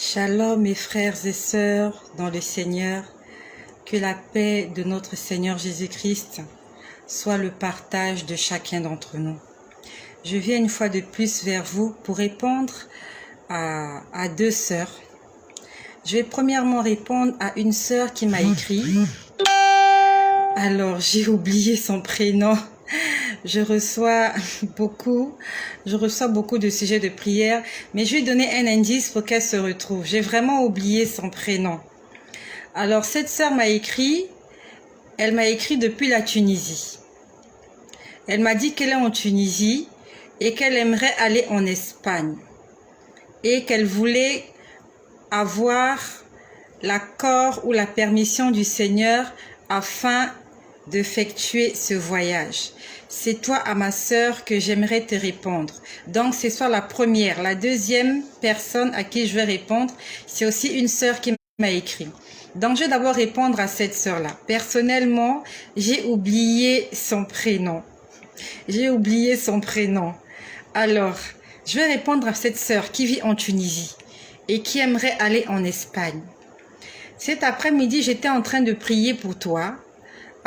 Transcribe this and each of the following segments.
Shalom mes frères et sœurs dans le Seigneur, que la paix de notre Seigneur Jésus-Christ soit le partage de chacun d'entre nous. Je viens une fois de plus vers vous pour répondre à deux sœurs. Je vais premièrement répondre à une sœur qui m'a écrit. Alors j'ai oublié son prénom. Je reçois beaucoup de sujets de prière, mais je vais donner un indice pour qu'elle se retrouve. J'ai vraiment oublié son prénom. Alors cette sœur m'a écrit, elle m'a écrit depuis la Tunisie. Elle m'a dit qu'elle est en Tunisie et qu'elle aimerait aller en Espagne et qu'elle voulait avoir l'accord ou la permission du Seigneur afin d'effectuer ce voyage. C'est toi, à ma sœur, que j'aimerais te répondre. Donc, c'est soit la première. La deuxième personne à qui je vais répondre, c'est aussi une sœur qui m'a écrit. Donc, je vais d'abord répondre à cette sœur-là. Personnellement, j'ai oublié son prénom. J'ai oublié son prénom. Alors, je vais répondre à cette sœur qui vit en Tunisie et qui aimerait aller en Espagne. Cet après-midi, j'étais en train de prier pour toi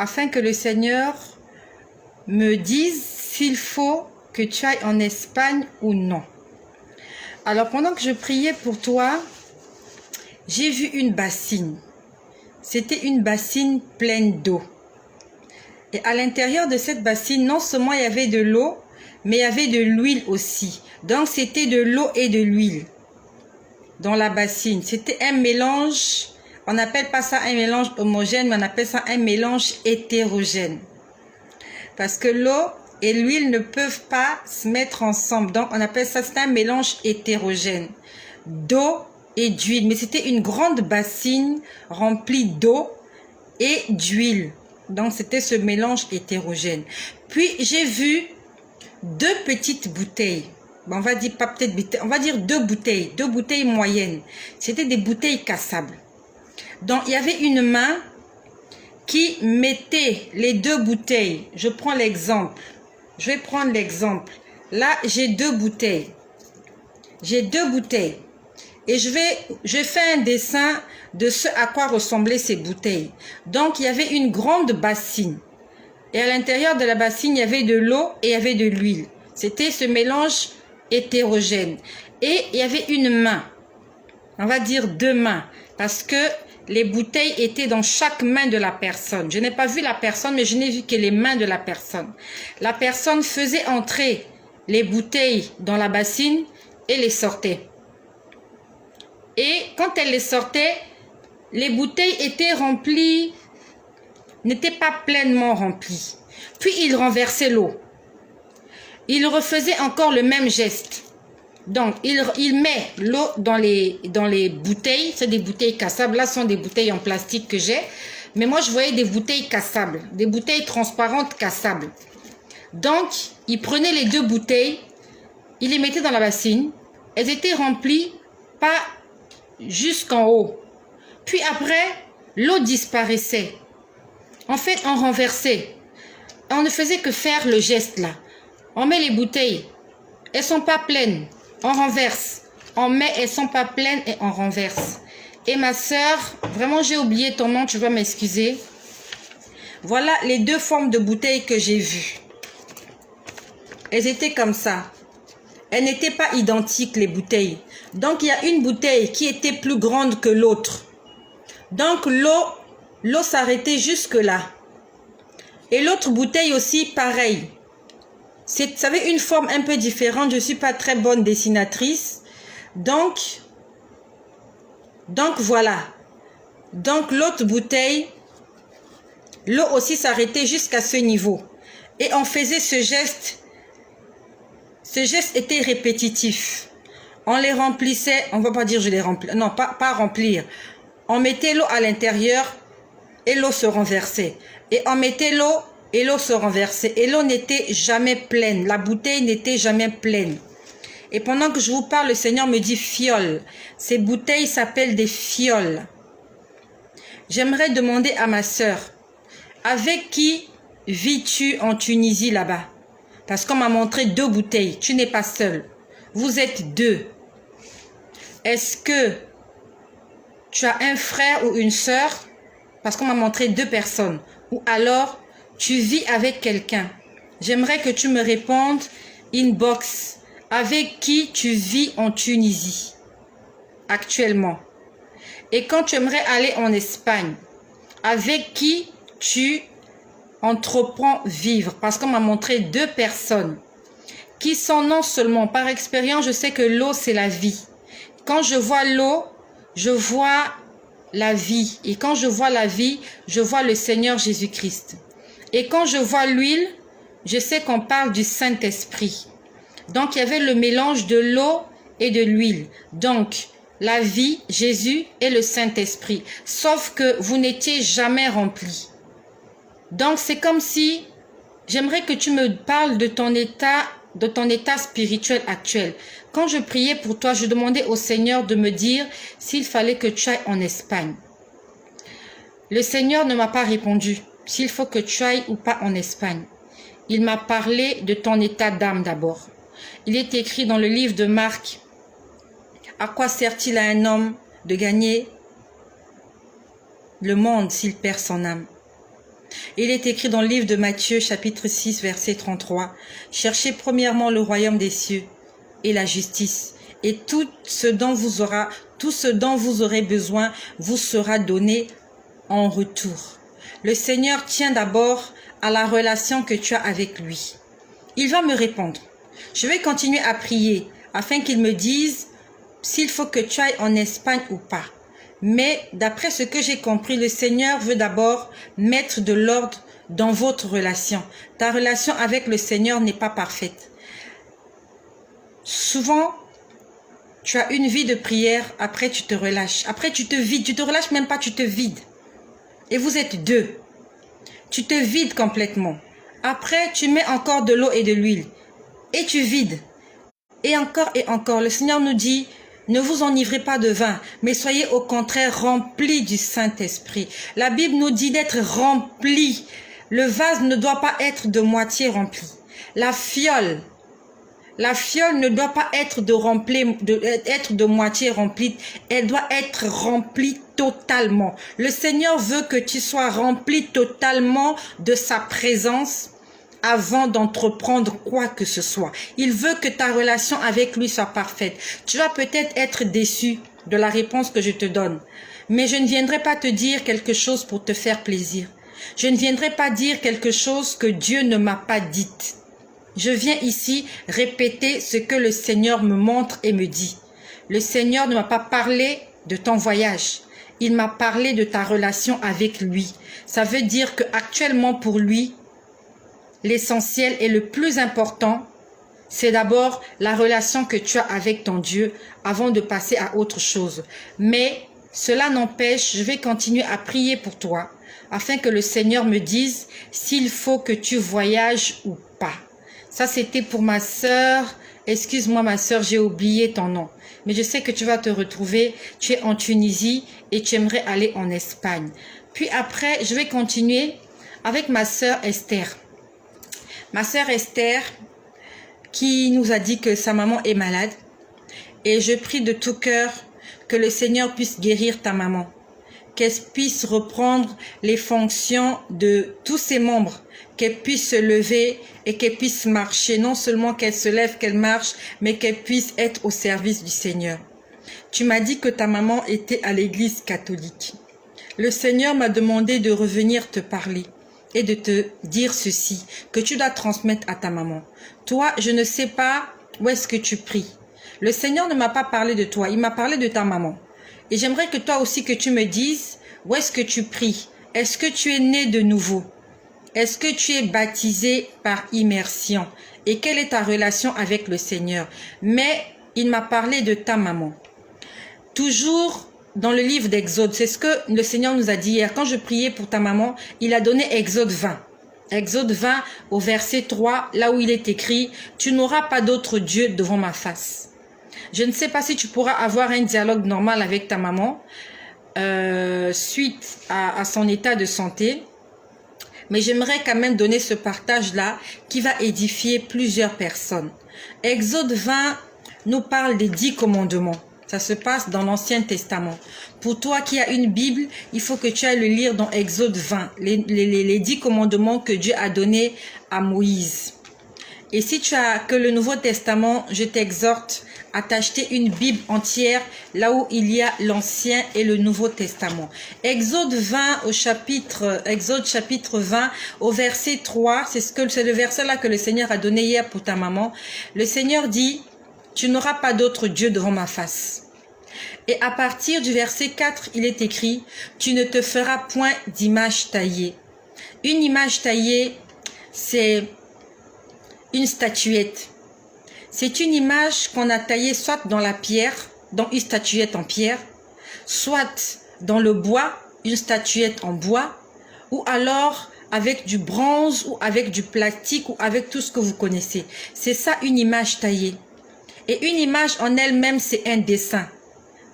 afin que le Seigneur me dise s'il faut que tu ailles en Espagne ou non. Alors, pendant que je priais pour toi, j'ai vu une bassine. C'était une bassine pleine d'eau. Et à l'intérieur de cette bassine, non seulement il y avait de l'eau, mais il y avait de l'huile aussi. Donc, c'était de l'eau et de l'huile dans la bassine. C'était un mélange, on n'appelle pas ça un mélange homogène, mais on appelle ça un mélange hétérogène. Parce que l'eau et l'huile ne peuvent pas se mettre ensemble. Donc, on appelle ça, c'est un mélange hétérogène d'eau et d'huile. Mais c'était une grande bassine remplie d'eau et d'huile. Donc, c'était ce mélange hétérogène. Puis, j'ai vu deux petites bouteilles. Bon, on va dire pas peut-être bouteilles, on va dire deux bouteilles moyennes. C'était des bouteilles cassables. Donc, il y avait une main qui mettait les deux bouteilles. Je prends l'exemple. Je vais prendre l'exemple. Là, j'ai deux bouteilles. J'ai deux bouteilles. Et je fais un dessin de ce à quoi ressemblaient ces bouteilles. Donc, il y avait une grande bassine. Et à l'intérieur de la bassine, il y avait de l'eau et il y avait de l'huile. C'était ce mélange hétérogène. Et il y avait une main. On va dire deux mains. Parce que les bouteilles étaient dans chaque main de la personne. Je n'ai pas vu la personne, mais je n'ai vu que les mains de la personne. La personne faisait entrer les bouteilles dans la bassine et les sortait. Et quand elle les sortait, les bouteilles étaient remplies, n'étaient pas pleinement remplies. Puis il renversait l'eau. Il refaisait encore le même geste. Donc, il met l'eau dans les bouteilles. C'est des bouteilles cassables. Là, ce sont des bouteilles en plastique que j'ai. Mais moi, je voyais des bouteilles cassables. Des bouteilles transparentes cassables. Donc, il prenait les deux bouteilles. Il les mettait dans la bassine. Elles étaient remplies, pas jusqu'en haut. Puis après, l'eau disparaissait. En fait, on renversait. On ne faisait que faire le geste là. On met les bouteilles. Elles ne sont pas pleines. On renverse. On met, elles ne sont pas pleines et on renverse. Et ma sœur, vraiment j'ai oublié ton nom, tu vas m'excuser. Voilà les deux formes de bouteilles que j'ai vues. Elles étaient comme ça. Elles n'étaient pas identiques, les bouteilles. Donc il y a une bouteille qui était plus grande que l'autre. Donc l'eau s'arrêtait jusque là. Et l'autre bouteille aussi, pareil. Ça avait une forme un peu différente. Je ne suis pas très bonne dessinatrice. Donc voilà. Donc l'autre bouteille, l'eau aussi s'arrêtait jusqu'à ce niveau. Et on faisait ce geste. Ce geste était répétitif. On les remplissait. On ne va pas dire je les remplis. Non, pas remplir. On mettait l'eau à l'intérieur et l'eau se renversait. Et on mettait l'eau et l'eau se renversait. Et l'eau n'était jamais pleine. La bouteille n'était jamais pleine. Et pendant que je vous parle, le Seigneur me dit fiole. Ces bouteilles s'appellent des fioles. J'aimerais demander à ma sœur, avec qui vis-tu en Tunisie là-bas? Parce qu'on m'a montré deux bouteilles. Tu n'es pas seule. Vous êtes deux. Est-ce que tu as un frère ou une sœur, parce qu'on m'a montré 2 personnes, ou alors tu vis avec quelqu'un. J'aimerais que tu me répondes inbox avec qui tu vis en Tunisie actuellement. Et quand tu aimerais aller en Espagne, avec qui tu entreprends vivre, parce qu'on m'a montré 2 personnes qui sont non seulement, par expérience, je sais que l'eau c'est la vie. Quand je vois l'eau, je vois la vie. Et quand je vois la vie, je vois le Seigneur Jésus-Christ. Et quand je vois l'huile, je sais qu'on parle du Saint-Esprit. Donc il y avait le mélange de l'eau et de l'huile. Donc la vie, Jésus et le Saint-Esprit. Sauf que vous n'étiez jamais remplis. Donc c'est comme si, j'aimerais que tu me parles de ton état spirituel actuel. Quand je priais pour toi, je demandais au Seigneur de me dire s'il fallait que tu ailles en Espagne. Le Seigneur ne m'a pas répondu s'il faut que tu ailles ou pas en Espagne. Il m'a parlé de ton état d'âme d'abord. Il est écrit dans le livre de Marc, « À quoi sert-il à un homme de gagner le monde s'il perd son âme ?» Il est écrit dans le livre de Matthieu, chapitre 6, verset 33, « Cherchez premièrement le royaume des cieux et la justice, et tout ce dont vous aurez besoin vous sera donné en retour. » Le Seigneur tient d'abord à la relation que tu as avec lui. Il va me répondre. Je vais continuer à prier afin qu'il me dise s'il faut que tu ailles en Espagne ou pas. Mais d'après ce que j'ai compris, le Seigneur veut d'abord mettre de l'ordre dans votre relation. Ta relation avec le Seigneur n'est pas parfaite. Souvent, tu as une vie de prière, après tu te relâches. Après tu te vides, tu te relâches même pas, tu te vides. Et vous êtes 2. Tu te vides complètement. Après, tu mets encore de l'eau et de l'huile. Et tu vides. Et encore. Le Seigneur nous dit, ne vous enivrez pas de vin, mais soyez au contraire remplis du Saint-Esprit. La Bible nous dit d'être remplis. Le vase ne doit pas être de moitié rempli. La fiole ne doit pas être de moitié remplie. Elle doit être remplie totalement. Le Seigneur veut que tu sois rempli totalement de sa présence avant d'entreprendre quoi que ce soit. Il veut que ta relation avec lui soit parfaite. Tu vas peut-être être déçu de la réponse que je te donne. Mais je ne viendrai pas te dire quelque chose pour te faire plaisir. Je ne viendrai pas dire quelque chose que Dieu ne m'a pas dit. Je viens ici répéter ce que le Seigneur me montre et me dit. Le Seigneur ne m'a pas parlé de ton voyage. Il m'a parlé de ta relation avec lui. Ça veut dire que actuellement pour lui, l'essentiel et le plus important, c'est d'abord la relation que tu as avec ton Dieu avant de passer à autre chose. Mais cela n'empêche, je vais continuer à prier pour toi afin que le Seigneur me dise s'il faut que tu voyages ou pas. Ça, c'était pour ma sœur. Excuse-moi, ma sœur, j'ai oublié ton nom. Mais je sais que tu vas te retrouver. Tu es en Tunisie et tu aimerais aller en Espagne. Puis après, je vais continuer avec ma sœur Esther. Ma sœur Esther qui nous a dit que sa maman est malade. Et je prie de tout cœur que le Seigneur puisse guérir ta maman. Qu'elle puisse reprendre les fonctions de tous ses membres. Qu'elle puisse se lever et qu'elle puisse marcher. Non seulement qu'elle se lève, qu'elle marche, mais qu'elle puisse être au service du Seigneur. Tu m'as dit que ta maman était à l'église catholique. Le Seigneur m'a demandé de revenir te parler et de te dire ceci, que tu dois transmettre à ta maman. Toi, je ne sais pas où est-ce que tu pries. Le Seigneur ne m'a pas parlé de toi, il m'a parlé de ta maman. Et j'aimerais que toi aussi que tu me dises où est-ce que tu pries. Est-ce que tu es né de nouveau? Est-ce que tu es baptisé par immersion? Et quelle est ta relation avec le Seigneur? Mais il m'a parlé de ta maman. Toujours dans le livre d'Exode, c'est ce que le Seigneur nous a dit hier. Quand je priais pour ta maman, il a donné Exode 20. Exode 20 au verset 3, là où il est écrit « Tu n'auras pas d'autre Dieu devant ma face ». Je ne sais pas si tu pourras avoir un dialogue normal avec ta maman suite à son état de santé. Mais j'aimerais quand même donner ce partage-là qui va édifier plusieurs personnes. Exode 20 nous parle des 10 commandements. Ça se passe dans l'Ancien Testament. Pour toi qui as une Bible, il faut que tu ailles le lire dans Exode 20, les 10 commandements que Dieu a donnés à Moïse. Et si tu as que le Nouveau Testament, je t'exhorte à t'acheter une Bible entière, là où il y a l'Ancien et le Nouveau Testament. Exode 20 Exode chapitre 20 au verset 3, c'est le verset là que le Seigneur a donné hier pour ta maman. Le Seigneur dit: tu n'auras pas d'autre Dieu devant ma face. Et à partir du verset 4, il est écrit: tu ne te feras point d'image taillée. Une image taillée, c'est une statuette. C'est une image qu'on a taillée soit dans la pierre, dans une statuette en pierre, soit dans le bois, une statuette en bois, ou alors avec du bronze, ou avec du plastique, ou avec tout ce que vous connaissez. C'est ça une image taillée. Et une image en elle-même, c'est un dessin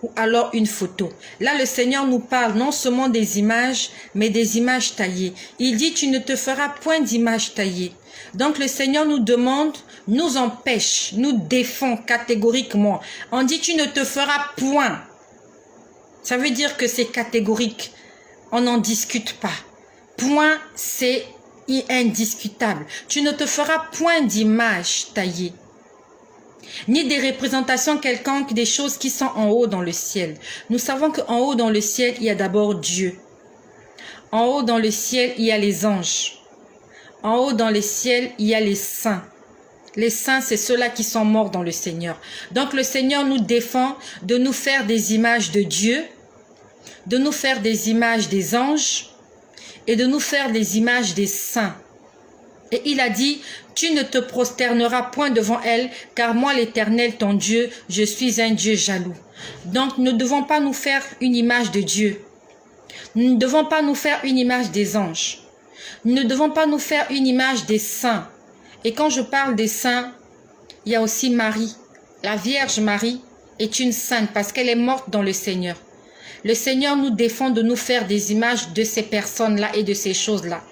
ou alors une photo. Là, le Seigneur nous parle non seulement des images, mais des images taillées. Il dit: tu ne te feras point d'image taillée. Donc, le Seigneur nous demande, nous empêche, nous défend catégoriquement. On dit: tu ne te feras point. Ça veut dire que c'est catégorique. On n'en discute pas. Point, c'est indiscutable. Tu ne te feras point d'image taillée, ni des représentations quelconques des choses qui sont en haut dans le ciel. Nous savons qu'en haut dans le ciel, il y a d'abord Dieu. En haut dans le ciel, il y a les anges. En haut dans le ciel, il y a les saints. Les saints, c'est ceux-là qui sont morts dans le Seigneur. Donc le Seigneur nous défend de nous faire des images de Dieu, de nous faire des images des anges et de nous faire des images des saints. Et il a dit: tu ne te prosterneras point devant elle, car moi l'Éternel ton Dieu, je suis un Dieu jaloux. Donc nous ne devons pas nous faire une image de Dieu. Nous ne devons pas nous faire une image des anges. Nous ne devons pas nous faire une image des saints. Et quand je parle des saints, il y a aussi Marie. La Vierge Marie est une sainte parce qu'elle est morte dans le Seigneur. Le Seigneur nous défend de nous faire des images de ces personnes-là et de ces choses-là.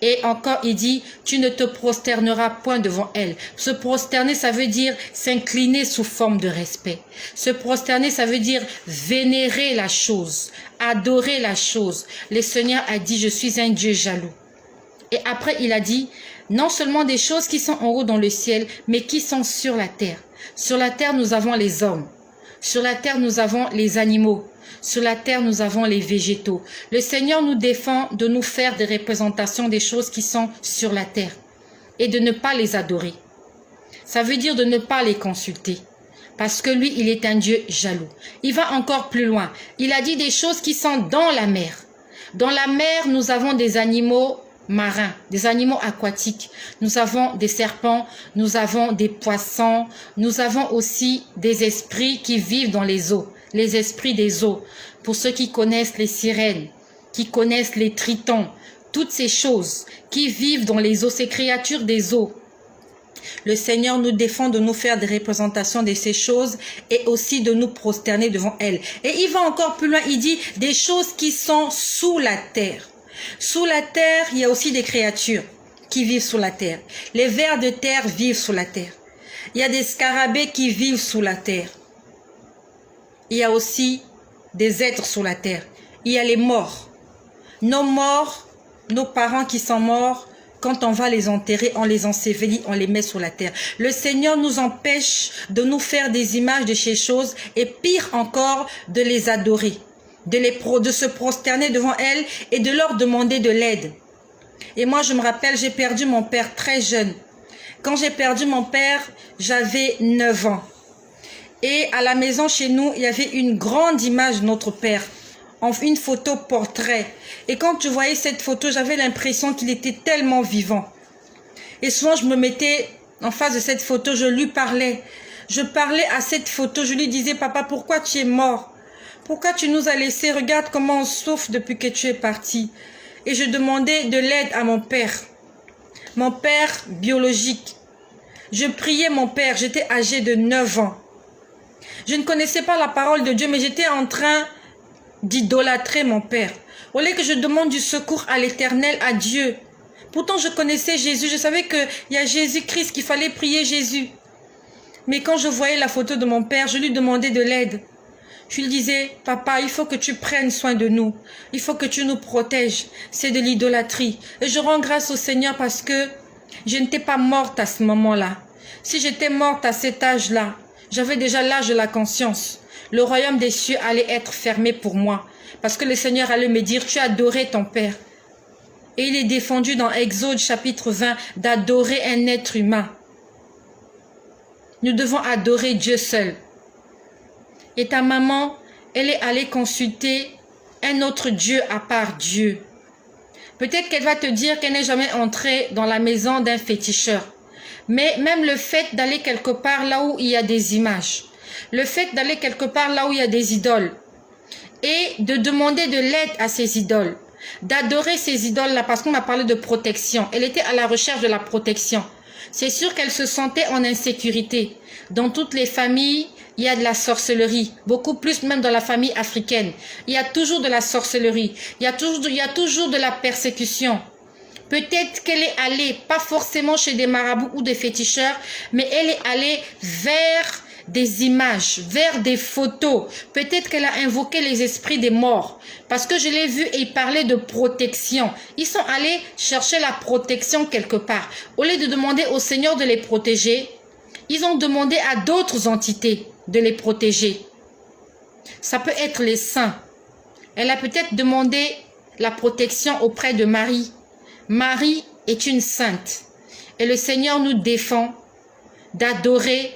Et encore, il dit: tu ne te prosterneras point devant elle. Se prosterner, ça veut dire s'incliner sous forme de respect. Se prosterner, ça veut dire vénérer la chose, adorer la chose. Le Seigneur a dit: je suis un Dieu jaloux. Et après, il a dit: non seulement des choses qui sont en haut dans le ciel, mais qui sont sur la terre. Sur la terre, nous avons les hommes. Sur la terre, nous avons les animaux. Sur la terre, nous avons les végétaux. Le Seigneur nous défend de nous faire des représentations des choses qui sont sur la terre et de ne pas les adorer. Ça veut dire de ne pas les consulter. Parce que lui, il est un Dieu jaloux. Il va encore plus loin. Il a dit des choses qui sont dans la mer. Dans la mer, nous avons des animaux marins, des animaux aquatiques. Nous avons des serpents, nous avons des poissons, nous avons aussi des esprits qui vivent dans les eaux, les esprits des eaux. Pour ceux qui connaissent les sirènes, qui connaissent les tritons, toutes ces choses qui vivent dans les eaux, ces créatures des eaux. Le Seigneur nous défend de nous faire des représentations de ces choses et aussi de nous prosterner devant elles. Et il va encore plus loin, il dit des choses qui sont sous la terre. Sous la terre, il y a aussi des créatures qui vivent sous la terre. Les vers de terre vivent sous la terre. Il y a des scarabées qui vivent sous la terre. Il y a aussi des êtres sous la terre. Il y a les morts. Nos morts, nos parents qui sont morts, quand on va les enterrer, on les ensevelit, on les met sous la terre. Le Seigneur nous empêche de nous faire des images de ces choses et pire encore, de les adorer. De se prosterner devant elles et de leur demander de l'aide. Et moi, je me rappelle, j'ai perdu mon père très jeune. Quand j'ai perdu mon père, j'avais 9 ans. Et à la maison chez nous, il y avait une grande image de notre père, une photo portrait. Et quand je voyais cette photo, j'avais l'impression qu'il était tellement vivant. Et souvent, je me mettais en face de cette photo, je lui parlais. Je parlais à cette photo, je lui disais: papa, pourquoi tu es mort? Pourquoi tu nous as laissés? Regarde comment on souffre depuis que tu es parti. Et je demandais de l'aide à mon père biologique. Je priais mon père, j'étais âgée de 9 ans. Je ne connaissais pas la parole de Dieu, mais j'étais en train d'idolâtrer mon père. Au lieu que je demande du secours à l'Éternel, à Dieu. Pourtant, je connaissais Jésus, je savais qu'il y a Jésus-Christ, qu'il fallait prier Jésus. Mais quand je voyais la photo de mon père, je lui demandais de l'aide. Je lui disais, papa, il faut que tu prennes soin de nous. Il faut que tu nous protèges. C'est de l'idolâtrie. Et je rends grâce au Seigneur parce que je n'étais pas morte à ce moment-là. Si j'étais morte à cet âge-là, j'avais déjà l'âge de la conscience. Le royaume des cieux allait être fermé pour moi. Parce que le Seigneur allait me dire, tu as adoré ton Père. Et il est défendu dans Exode chapitre 20 d'adorer un être humain. Nous devons adorer Dieu seul. Et ta maman, elle est allée consulter un autre Dieu à part Dieu. Peut-être qu'elle va te dire qu'elle n'est jamais entrée dans la maison d'un féticheur. Mais même le fait d'aller quelque part là où il y a des images, le fait d'aller quelque part là où il y a des idoles, et de demander de l'aide à ces idoles, d'adorer ces idoles-là, parce qu'on m'a parlé de protection. Elle était à la recherche de la protection. C'est sûr qu'elle se sentait en insécurité. Dans toutes les familles, il y a de la sorcellerie, beaucoup plus même dans la famille africaine. Il y a toujours de la sorcellerie, il y a toujours de la persécution. Peut-être qu'elle est allée, pas forcément chez des marabouts ou des féticheurs, mais elle est allée vers des images, vers des photos. Peut-être qu'elle a invoqué les esprits des morts. Parce que je l'ai vu et il parlait de protection. Ils sont allés chercher la protection quelque part. Au lieu de demander au Seigneur de les protéger, ils ont demandé à d'autres entités de les protéger. Ça peut être les saints. Elle a peut-être demandé la protection auprès de Marie. Marie est une sainte. Et le Seigneur nous défend d'adorer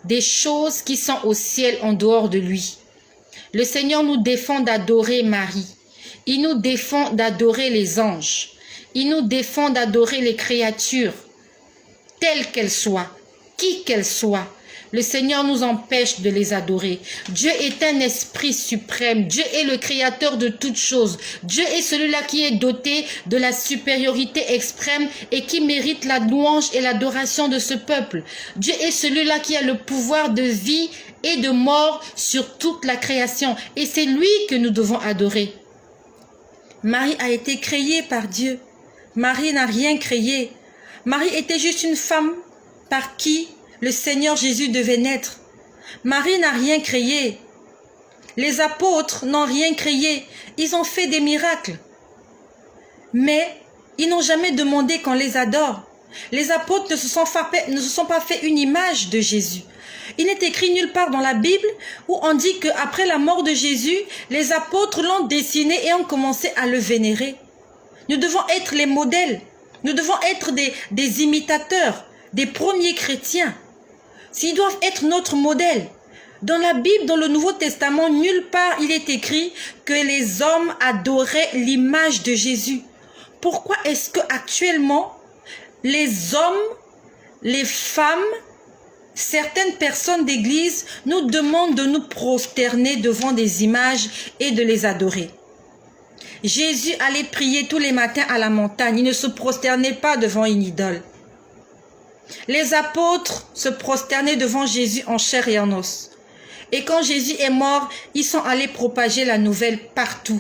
des choses qui sont au ciel en dehors de lui. Le Seigneur nous défend d'adorer Marie. Il nous défend d'adorer les anges. Il nous défend d'adorer les créatures, telles qu'elles soient, qui qu'elles soient. Le Seigneur nous empêche de les adorer. Dieu est un esprit suprême. Dieu est le créateur de toutes choses. Dieu est celui-là qui est doté de la supériorité extrême et qui mérite la louange et l'adoration de ce peuple. Dieu est celui-là qui a le pouvoir de vie et de mort sur toute la création. Et c'est lui que nous devons adorer. Marie a été créée par Dieu. Marie n'a rien créé. Marie était juste une femme par qui le Seigneur Jésus devait naître. Marie n'a rien créé. Les apôtres n'ont rien créé. Ils ont fait des miracles. Mais ils n'ont jamais demandé qu'on les adore. Les apôtres ne se sont pas fait une image de Jésus. Il n'est écrit nulle part dans la Bible où on dit qu'après la mort de Jésus, les apôtres l'ont dessiné et ont commencé à le vénérer. Nous devons être les modèles. Nous devons être des imitateurs, des premiers chrétiens. S'ils doivent être notre modèle. Dans la Bible, dans le Nouveau Testament, nulle part il est écrit que les hommes adoraient l'image de Jésus. Pourquoi est-ce que actuellement les hommes, les femmes, certaines personnes d'église nous demandent de nous prosterner devant des images et de les adorer? Jésus allait prier tous les matins à la montagne. Il ne se prosternait pas devant une idole. Les apôtres se prosternaient devant Jésus en chair et en os. Et quand Jésus est mort, ils sont allés propager la nouvelle partout.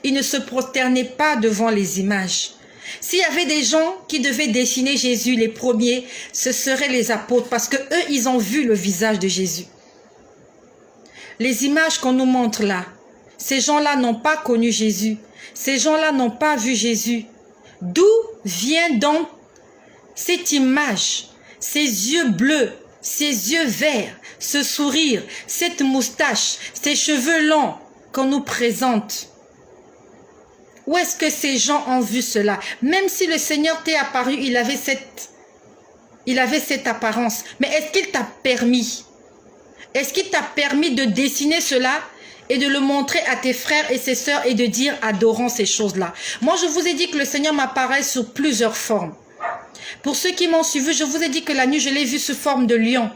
Ils ne se prosternaient pas devant les images. S'il y avait des gens qui devaient dessiner Jésus, les premiers, ce seraient les apôtres, parce que eux, ils ont vu le visage de Jésus. Les images qu'on nous montre là, ces gens-là n'ont pas connu Jésus. Ces gens-là n'ont pas vu Jésus. D'où vient donc cette image, ces yeux bleus, ces yeux verts, ce sourire, cette moustache, ces cheveux longs qu'on nous présente? Où est-ce que ces gens ont vu cela? Même si le Seigneur t'est apparu, il avait cette apparence. Mais est-ce qu'il t'a permis? Est-ce qu'il t'a permis de dessiner cela et de le montrer à tes frères et ses sœurs et de dire adorons ces choses-là? Moi, je vous ai dit que le Seigneur m'apparaît sous plusieurs formes. Pour ceux qui m'ont suivi, je vous ai dit que la nuit, je l'ai vu sous forme de lion.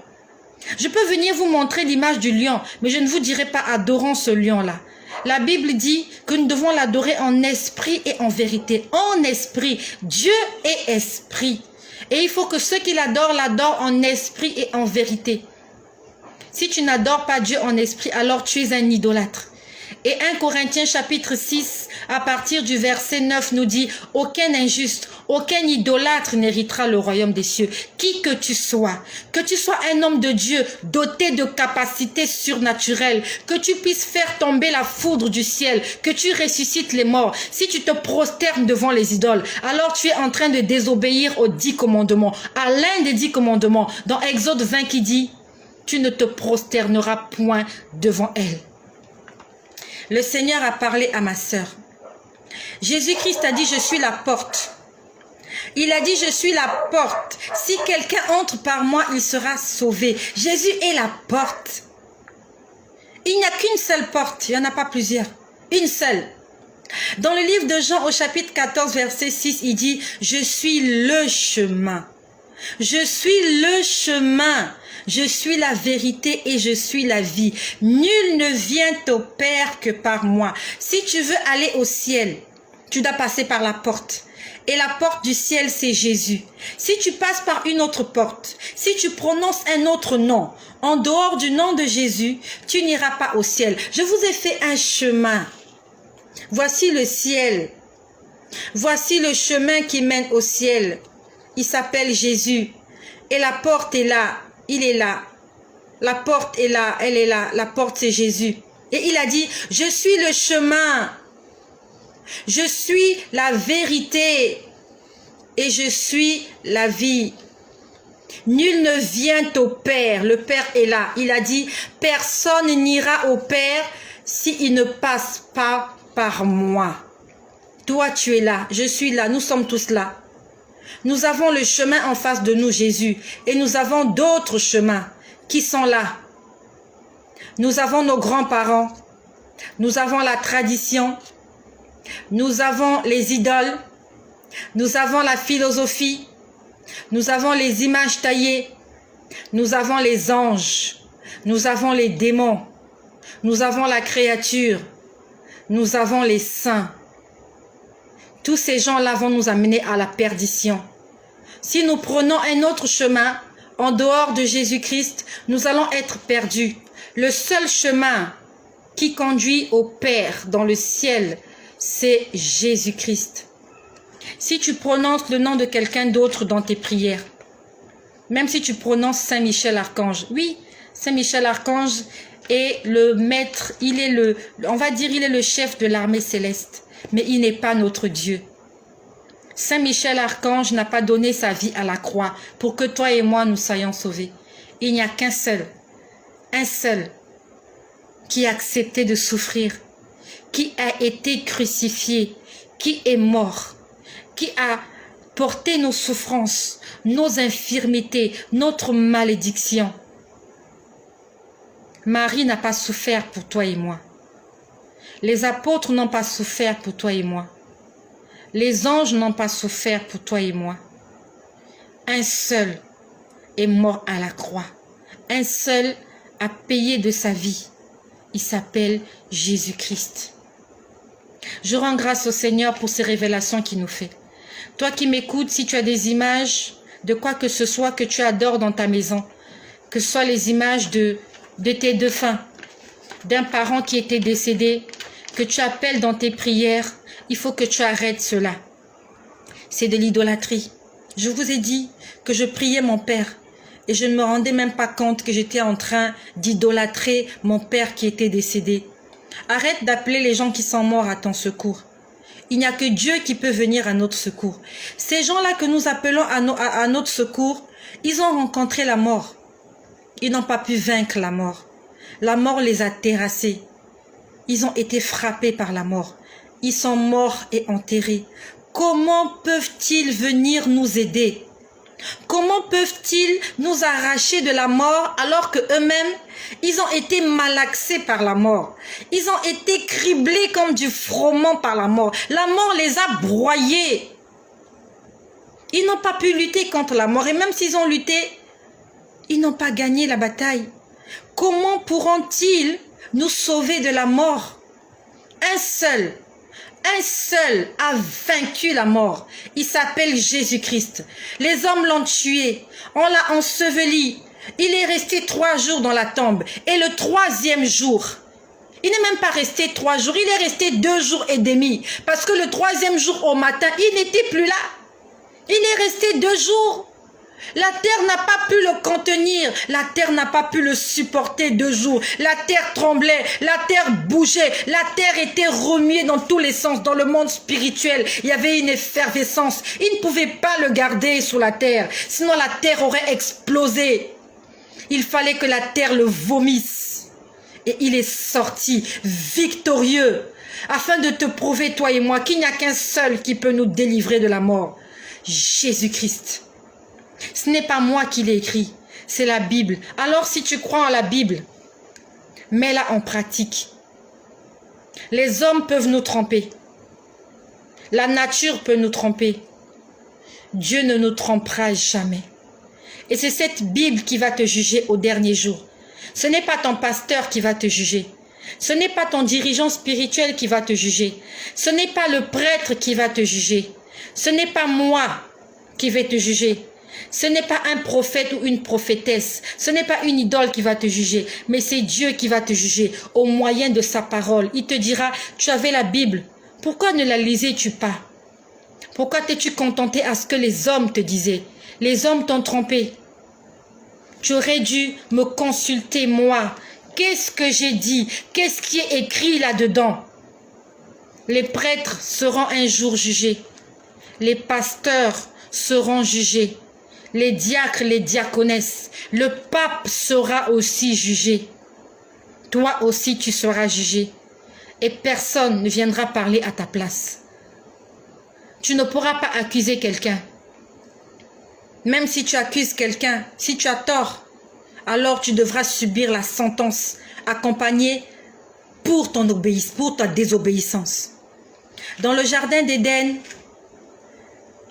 Je peux venir vous montrer l'image du lion, mais je ne vous dirai pas adorons ce lion-là. La Bible dit que nous devons l'adorer en esprit et en vérité. En esprit. Dieu est esprit. Et il faut que ceux qui l'adorent en esprit et en vérité. Si tu n'adores pas Dieu en esprit, alors tu es un idolâtre. Et 1 Corinthiens chapitre 6, à partir du verset 9, nous dit « Aucun injuste, Aucun idolâtre n'héritera le royaume des cieux. Qui que tu sois un homme de Dieu doté de capacités surnaturelles, que tu puisses faire tomber la foudre du ciel, que tu ressuscites les morts, si tu te prosternes devant les idoles, alors tu es en train de désobéir aux 10 commandements, à l'un des 10 commandements, dans Exode 20 qui dit, tu ne te prosterneras point devant elle. Le Seigneur a parlé à ma sœur. Jésus-Christ a dit, je suis la porte. Il a dit, je suis la porte. Si quelqu'un entre par moi, il sera sauvé. Jésus est la porte. Il n'y a qu'une seule porte, il n'y en a pas plusieurs. Une seule. Dans le livre de Jean, au chapitre 14, verset 6, il dit, je suis le chemin. Je suis le chemin. Je suis la vérité et je suis la vie. Nul ne vient au Père que par moi. Si tu veux aller au ciel, tu dois passer par la porte. Et la porte du ciel, c'est Jésus. Si tu passes par une autre porte, si tu prononces un autre nom, en dehors du nom de Jésus, tu n'iras pas au ciel. Je vous ai fait un chemin. Voici le ciel. Voici le chemin qui mène au ciel. Il s'appelle Jésus. Et la porte est là. Il est là. La porte est là. Elle est là. La porte, c'est Jésus. Et il a dit, je suis le chemin. Je suis la vérité. Et je suis la vie. Nul ne vient au Père. Le Père est là. Il a dit, personne n'ira au Père s'il ne passe pas par moi. Toi, tu es là. Je suis là. Nous sommes tous là. Nous avons le chemin en face de nous, Jésus. Et nous avons d'autres chemins qui sont là. Nous avons nos grands-parents. Nous avons la tradition. Nous avons les idoles. Nous avons la philosophie. Nous avons les images taillées. Nous avons les anges. Nous avons les démons. Nous avons la créature. Nous avons les saints. Tous ces gens-là vont nous amener à la perdition. Si nous prenons un autre chemin, en dehors de Jésus-Christ, nous allons être perdus. Le seul chemin qui conduit au Père dans le ciel, c'est Jésus-Christ. Si tu prononces le nom de quelqu'un d'autre dans tes prières, même si tu prononces Saint Michel Archange, oui, Saint Michel Archange est le maître, il est on va dire, il est le chef de l'armée céleste. Mais il n'est pas notre Dieu. Saint Michel Archange n'a pas donné sa vie à la croix pour que toi et moi nous soyons sauvés. Il n'y a qu'un seul, un seul, qui a accepté de souffrir, qui a été crucifié, qui est mort, qui a porté nos souffrances, nos infirmités, notre malédiction. Marie n'a pas souffert pour toi et moi. Les apôtres n'ont pas souffert pour toi et moi. Les anges n'ont pas souffert pour toi et moi. Un seul est mort à la croix. Un seul a payé de sa vie. Il s'appelle Jésus-Christ. Je rends grâce au Seigneur pour ces révélations qu'il nous fait. Toi qui m'écoutes, si tu as des images de quoi que ce soit que tu adores dans ta maison, que ce soit les images de tes défunts, d'un parent qui était décédé, que tu appelles dans tes prières, il faut que tu arrêtes cela. C'est de l'idolâtrie. Je vous ai dit que je priais mon père et je ne me rendais même pas compte que j'étais en train d'idolâtrer mon père qui était décédé. Arrête d'appeler les gens qui sont morts à ton secours. Il n'y a que Dieu qui peut venir à notre secours. Ces gens-là que nous appelons à notre secours, ils ont rencontré la mort. Ils n'ont pas pu vaincre la mort. La mort les a terrassés. Ils ont été frappés par la mort. Ils sont morts et enterrés. Comment peuvent-ils venir nous aider? Comment peuvent-ils nous arracher de la mort alors que eux-mêmes, ils ont été malaxés par la mort? Ils ont été criblés comme du froment par la mort. La mort les a broyés. Ils n'ont pas pu lutter contre la mort. Et même s'ils ont lutté, ils n'ont pas gagné la bataille. Comment pourront-ils nous sauver de la mort? Un seul a vaincu la mort. Il s'appelle Jésus-Christ. Les hommes l'ont tué. On l'a enseveli. Il est resté 3 jours dans la tombe. Et le 3e jour, il n'est même pas resté 3 jours. Il est resté 2 jours et demi. Parce que le 3e jour au matin, il n'était plus là. Il est resté 2 jours. La terre n'a pas pu le contenir. La terre n'a pas pu le supporter 2 jours. La terre tremblait. La terre bougeait. La terre était remuée dans tous les sens. Dans le monde spirituel, il y avait une effervescence. Il ne pouvait pas le garder sur la terre. Sinon, la terre aurait explosé. Il fallait que la terre le vomisse. Et il est sorti victorieux. Afin de te prouver, toi et moi, qu'il n'y a qu'un seul qui peut nous délivrer de la mort. Jésus-Christ. Ce n'est pas moi qui l'ai écrit, c'est la Bible. Alors si tu crois en la Bible, mets-la en pratique. Les hommes peuvent nous tromper. La nature peut nous tromper. Dieu ne nous trompera jamais. Et c'est cette Bible qui va te juger au dernier jour. Ce n'est pas ton pasteur qui va te juger. Ce n'est pas ton dirigeant spirituel qui va te juger. Ce n'est pas le prêtre qui va te juger. Ce n'est pas moi qui vais te juger. Ce n'est pas un prophète ou une prophétesse. Ce n'est pas une idole qui va te juger. Mais c'est Dieu qui va te juger au moyen de sa parole. Il te dira, tu avais la Bible. Pourquoi ne la lisais-tu pas? Pourquoi t'es-tu contenté à ce que les hommes te disaient? Les hommes t'ont trompé. Tu aurais dû me consulter moi. Qu'est-ce que j'ai dit? Qu'est-ce qui est écrit là-dedans? Les prêtres seront un jour jugés. Les pasteurs seront jugés. Les diacres, les diaconesses. Le pape sera aussi jugé. Toi aussi tu seras jugé. Et personne ne viendra parler à ta place. Tu ne pourras pas accuser quelqu'un. Même si tu accuses quelqu'un, si tu as tort, alors tu devras subir la sentence accompagnée pour ta désobéissance. Dans le jardin d'Éden,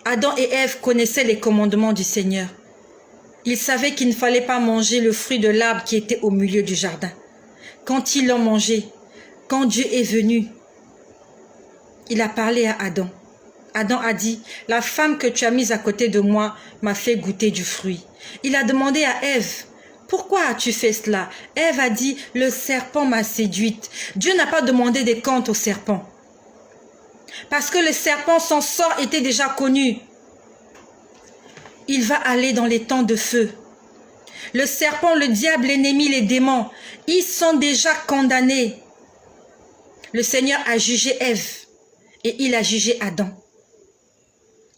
Adam et Ève connaissaient les commandements du Seigneur. Ils savaient qu'il ne fallait pas manger le fruit de l'arbre qui était au milieu du jardin. Quand ils l'ont mangé, quand Dieu est venu, il a parlé à Adam. Adam a dit, la femme que tu as mise à côté de moi m'a fait goûter du fruit. Il a demandé à Ève, pourquoi as-tu fait cela? Ève a dit, le serpent m'a séduite. Dieu n'a pas demandé des comptes au serpent. Parce que le serpent, son sort était déjà connu. Il va aller dans les temps de feu. Le serpent, le diable, l'ennemi, les démons, ils sont déjà condamnés. Le Seigneur a jugé Ève et il a jugé Adam.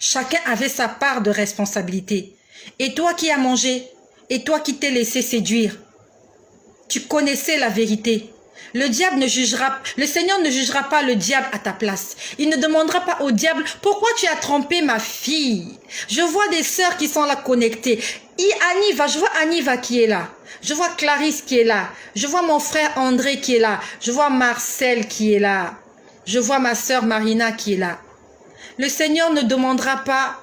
Chacun avait sa part de responsabilité. Et toi qui as mangé, et toi qui t'es laissé séduire, tu connaissais la vérité. Le Seigneur ne jugera pas le diable à ta place. Il ne demandera pas au diable, pourquoi tu as trompé ma fille? Je vois des sœurs qui sont là connectées. Je vois Aniva qui est là. Je vois Clarisse qui est là. Je vois mon frère André qui est là. Je vois Marcel qui est là. Je vois ma sœur Marina qui est là. Le Seigneur ne demandera pas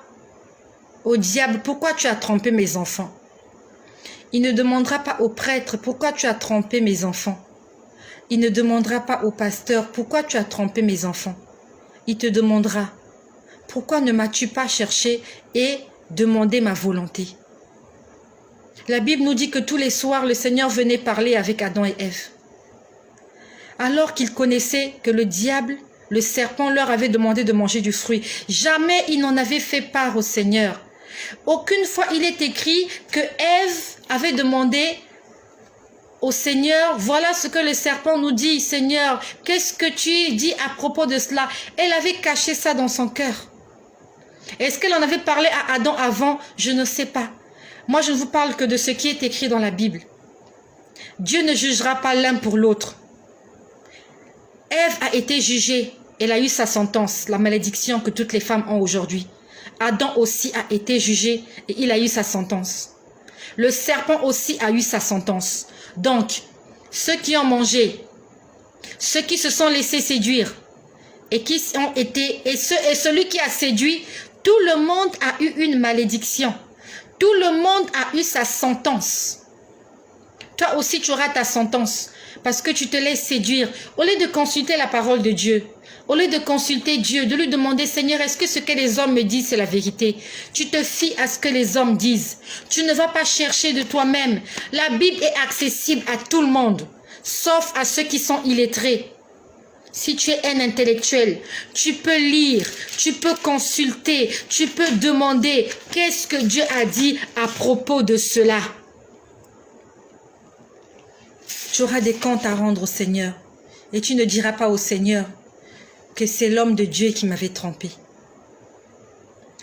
au diable, pourquoi tu as trompé mes enfants? Il ne demandera pas au prêtre, pourquoi tu as trompé mes enfants? Il ne demandera pas au pasteur, pourquoi tu as trompé mes enfants? Il te demandera, pourquoi ne m'as-tu pas cherché et demandé ma volonté? La Bible nous dit que tous les soirs, le Seigneur venait parler avec Adam et Ève. Alors qu'il connaissait que le diable, le serpent leur avait demandé de manger du fruit. Jamais il n'en avait fait part au Seigneur. Aucune fois il est écrit que Ève avait demandé au Seigneur, voilà ce que le serpent nous dit, Seigneur, qu'est-ce que tu dis à propos de cela? Elle avait caché ça dans son cœur. Est-ce qu'elle en avait parlé à Adam avant? Je ne sais pas. Moi, je ne vous parle que de ce qui est écrit dans la Bible. Dieu ne jugera pas l'un pour l'autre. Ève a été jugée. Elle a eu sa sentence, la malédiction que toutes les femmes ont aujourd'hui. Adam aussi a été jugé et il a eu sa sentence. Le serpent aussi a eu sa sentence. Donc, ceux qui ont mangé, ceux qui se sont laissés séduire et qui ont été, et celui qui a séduit, tout le monde a eu une malédiction. Tout le monde a eu sa sentence. Toi aussi, tu auras ta sentence parce que tu te laisses séduire. Au lieu de consulter la parole de Dieu, au lieu de consulter Dieu, de lui demander, Seigneur, est-ce que ce que les hommes me disent, c'est la vérité? Tu te fies à ce que les hommes disent. Tu ne vas pas chercher de toi-même. La Bible est accessible à tout le monde, sauf à ceux qui sont illettrés. Si tu es un intellectuel, tu peux lire, tu peux consulter, tu peux demander qu'est-ce que Dieu a dit à propos de cela. Tu auras des comptes à rendre au Seigneur et tu ne diras pas au Seigneur que c'est l'homme de Dieu qui m'avait trompé.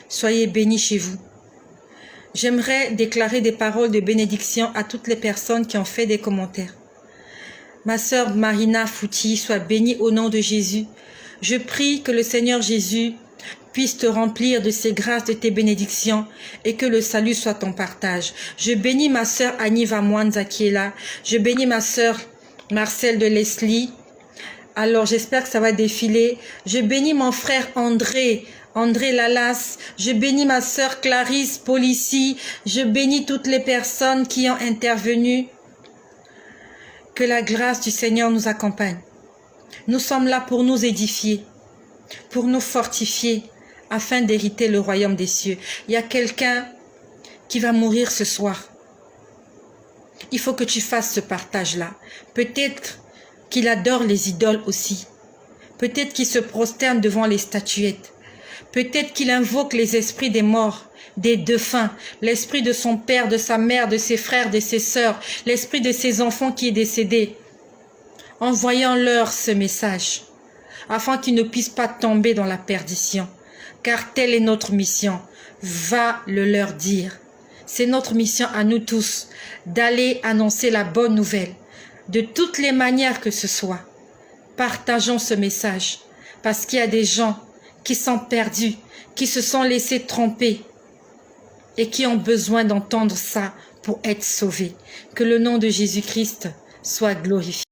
Soyez bénis chez vous. J'aimerais déclarer des paroles de bénédiction à toutes les personnes qui ont fait des commentaires. Ma sœur Marina Fouti, sois bénie au nom de Jésus. Je prie que le Seigneur Jésus puisse te remplir de ses grâces, de tes bénédictions et que le salut soit ton partage. Je bénis ma sœur Annie Vamwanza qui est là. Je bénis ma sœur Marcel de Leslie. Alors j'espère que ça va défiler. Je bénis mon frère André Lalas. Je bénis ma sœur Clarisse Polici. Je bénis toutes les personnes qui ont intervenu. Que la grâce du Seigneur nous accompagne. Nous sommes là pour nous édifier, pour nous fortifier, afin d'hériter le royaume des cieux. Il y a quelqu'un qui va mourir ce soir. Il faut que tu fasses ce partage-là. Peut-être qu'il adore les idoles aussi. Peut-être qu'il se prosterne devant les statuettes. Peut-être qu'il invoque les esprits des morts, des défunts, l'esprit de son père, de sa mère, de ses frères, de ses sœurs, l'esprit de ses enfants qui est décédé. Envoyons-leur ce message, afin qu'ils ne puissent pas tomber dans la perdition, car telle est notre mission. Va le leur dire. C'est notre mission à nous tous, d'aller annoncer la bonne nouvelle, de toutes les manières que ce soit. Partageons ce message, parce qu'il y a des gens qui sont perdus, qui se sont laissés tromper et qui ont besoin d'entendre ça pour être sauvés. Que le nom de Jésus-Christ soit glorifié.